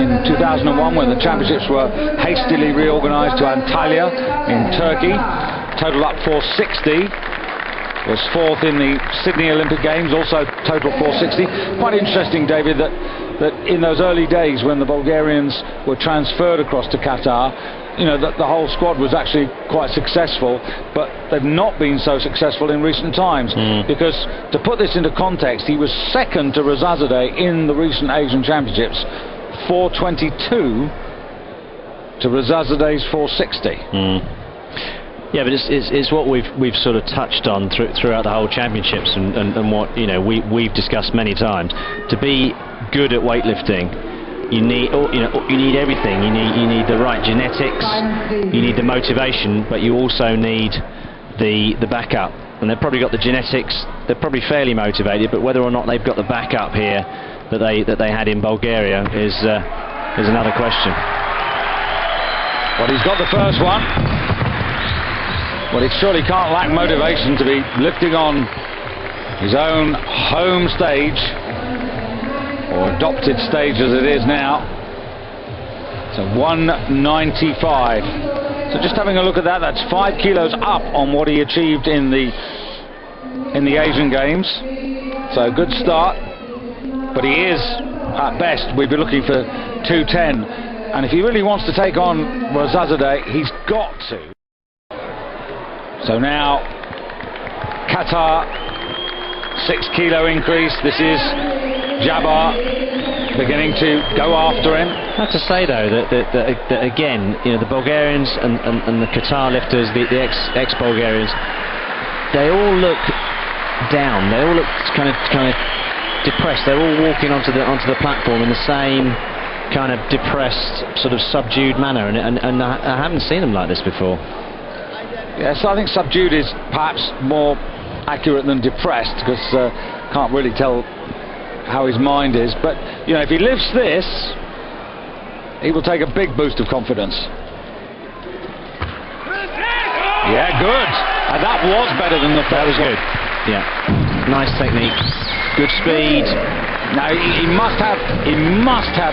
in 2001 when the championships were hastily reorganised to Antalya in Turkey. Total up 460. Was fourth in the Sydney Olympic Games, also total 460. Quite interesting, David, that in those early days when the Bulgarians were transferred across to Qatar, you know, that the whole squad was actually quite successful, but they've not been so successful in recent times. Because, to put this into context, he was second to Razazadeh in the recent Asian Championships, 422 to Razazadeh's 460. Yeah, but it's what we've sort of touched on throughout the whole championships, and what, you know, we've discussed many times. To be good at weightlifting, you need everything. You need the right genetics, you need the motivation, but you also need the backup. And they've probably got the genetics. They're probably fairly motivated, but whether or not they've got the backup here that they had in Bulgaria is another question. Well, he's got the first one. Well, he surely can't lack motivation to be lifting on his own home stage, or adopted stage as it is now. So 195. So just having a look at that, that's 5 kilos up on what he achieved in the Asian Games. So good start. But he is, at best, we'd be looking for 210. And if he really wants to take on Razazadeh, he's got to. So now, Qatar, 6 kilo increase. This is Jabbar beginning to go after him. I have to say though that again, you know, the Bulgarians and the Qatar lifters, the ex-Bulgarians, they all look down. They all look kind of depressed. They're all walking onto the platform in the same kind of depressed, sort of subdued manner, and I haven't seen them like this before. Yes, I think subdued is perhaps more accurate than depressed, because can't really tell how his mind is. But, you know, if he lifts this, he will take a big boost of confidence. Yeah, good. And that was better than the first. That was good. Yeah, nice technique, good speed. Now he must have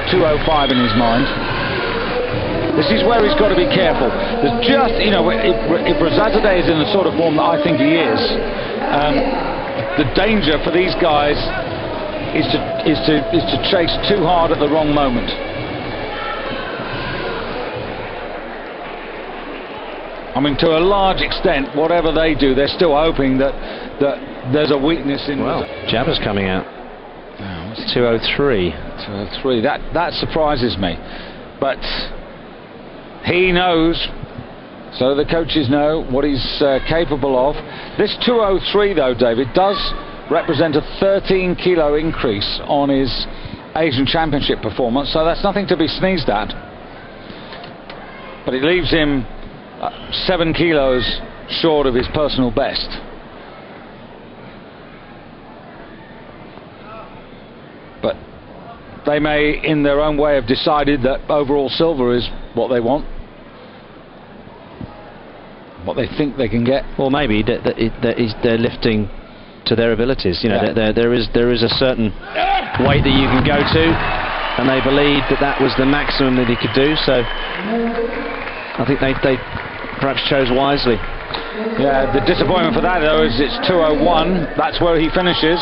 205 in his mind. This is where he's got to be careful. There's just, you know, if Razazadeh is in the sort of form that I think he is, the danger for these guys is to chase too hard at the wrong moment. I mean, to a large extent, whatever they do, they're still hoping that there's a weakness in. Well, Jabbar's coming out. Oh, 203. 203. That surprises me, but he knows, so the coaches know what he's capable of. This 203, though, David, does represent a 13 kilo increase on his Asian Championship performance, so that's nothing to be sneezed at. But it leaves him 7 kilos short of his personal best. But they may, in their own way, have decided that overall silver is what they want, what they think they can get. Or maybe they're lifting to their abilities. You know, yeah. there is a certain weight that you can go to, and they believed that was the maximum that he could do. So I think they perhaps chose wisely. Yeah, the disappointment for that, though, is it's 201. That's where he finishes.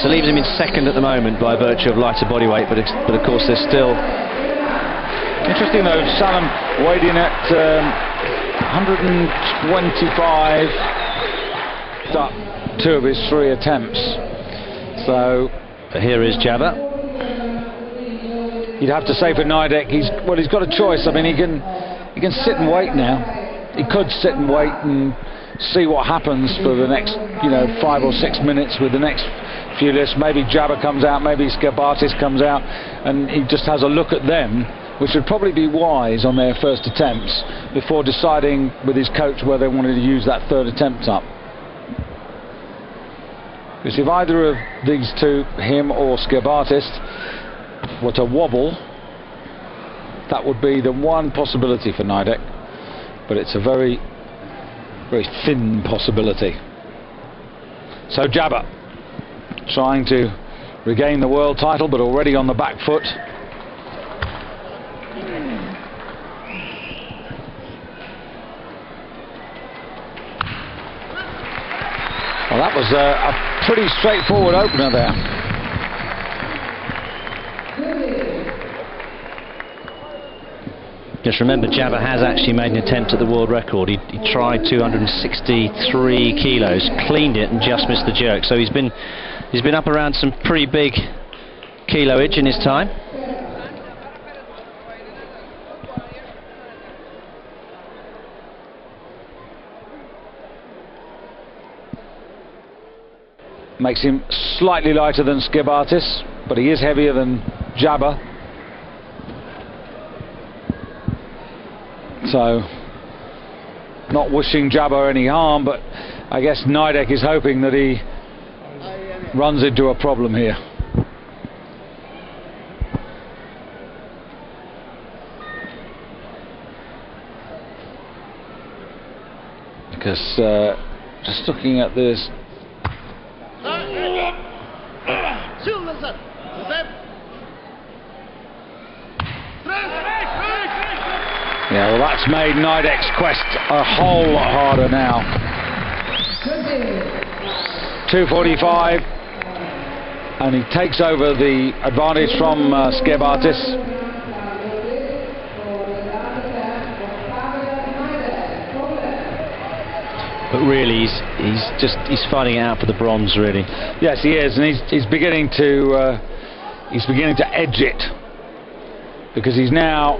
So leaves him in second at the moment by virtue of lighter body weight, but of course there's still. Interesting though, SALEM weighed in at 125, up 2 of his 3 attempts. So here is Jabbar. You'd have to say for Nidek, he's got a choice. I mean, he can sit and wait now. He could sit and wait and see what happens for the next, you know, 5 or 6 minutes with the next few lists. Maybe Jabbar comes out, maybe Saaed comes out, and he just has a look at them, which would probably be wise on their first attempts before deciding with his coach whether they wanted to use that 3rd attempt up. Because if either of these two, him or Saaed, were to wobble, that would be the one possibility for Nidek, but it's a very, very thin possibility. So Jabbar trying to regain the world title, but already on the back foot. Well, that was a pretty straightforward opener there. Just remember, Jabba has actually made an attempt at the world record. He tried 263 kilos, cleaned it, and just missed the jerk. So he's been up around some pretty big kiloage in his time. Makes him slightly lighter than Skibartis, but he is heavier than Jabba. So, not wishing Jabba any harm, but I guess Nidek is hoping that he runs into a problem here. Because just looking at this, yeah, well, that's made Nidek's quest a whole lot harder now. 245, and he takes over the advantage from Skibartis. But really, he's fighting it out for the bronze, really. Yes, he is, and he's beginning to edge it, because he's now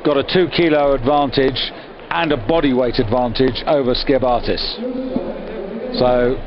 got a 2 kilo advantage and a body weight advantage over Skibartis. So